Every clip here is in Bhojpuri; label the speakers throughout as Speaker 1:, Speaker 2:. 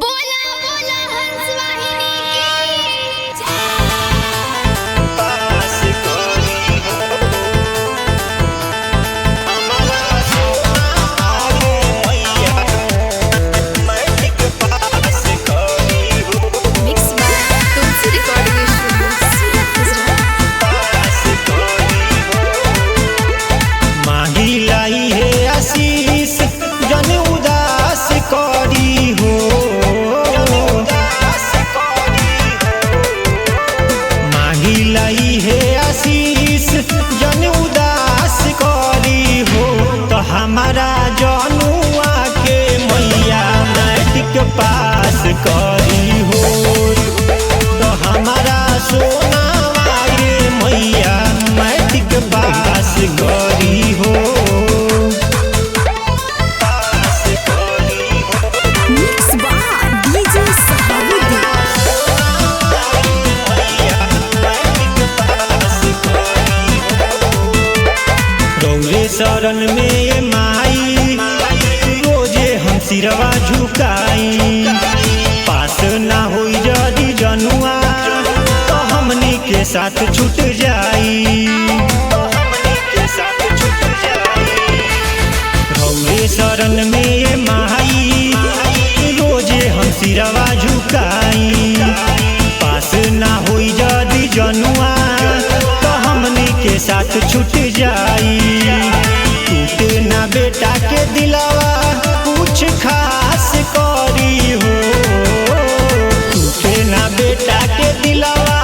Speaker 1: बोला बोला हंस वाहिनी की
Speaker 2: पास कोई हो हमारा सोना आगे मैया मैट्रिक पास कोई हो
Speaker 1: mix by Tulsi recording studio Surat
Speaker 2: pass कोई हो माही लाई है आशीष जन उदास करी हो माही लाई है आशीष जन उदास करी हो तो हमारा जनुआ के मैया मैट्रिक पास करी हो तो हमारा सोनावा के मैया मैट्रिक पास करी हो पास करी हो
Speaker 1: मिक्स बाय डीजे सहाबुद्दीन
Speaker 2: रौरे शरण में ये माई रोजे हम सिरवा झुकाई पास ना होई जदी जनुआ तो हमनी के साथ छूट जाई रौरे शरण में ये माई रोजे हम सिरवा झुकाई पास ना होई जदी जनुआ तो हमनी के साथ छूट जाई टूटे ना बेटा के दिलावा कुछ खास करी हो टूटे ना बेटा के दिलावा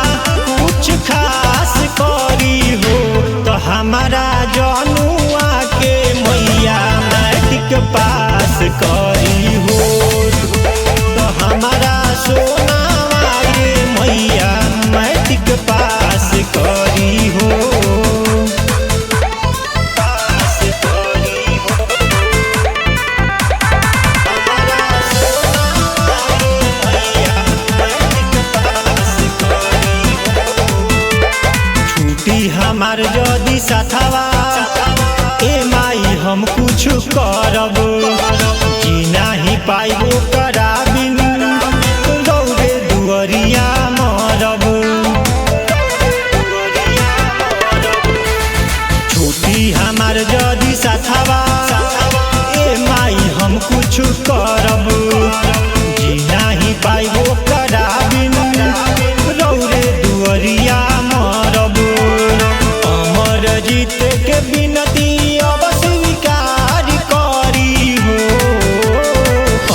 Speaker 2: कुछ खास करी हो तो हमारा जनुआ के मैया मैट्रिक पास करी हो तो हमारा सोनावा के मैया मैट्रिक पास करी हो पास करी हो हमारा सोनावा के मैया मैट्रिक पास करी हो छुट्टी हमार जदी साथवा ए माई हम कुछ करब जी नाही पाइबो कराबिन दौड़े दुअरिया मरब छुट्टी हमार जदी साथवा ए माई हम कुछ करब जी नाही पाइबो कराबिन दौड़े दुअरिया मरब अमर जीत के बिनती अब स्वीकार करी हो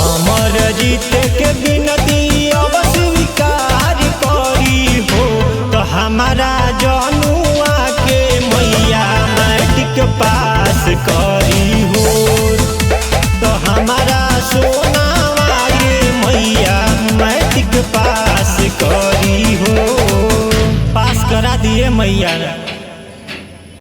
Speaker 2: अमर जीत के बिनती अब स्वीकार करी हो तो हमारा जनुआ के मैया मैट्रिक पास करी हो तो हमारा सोनावा के मैया मैट्रिक पास करी हो पास करा दिए मैया।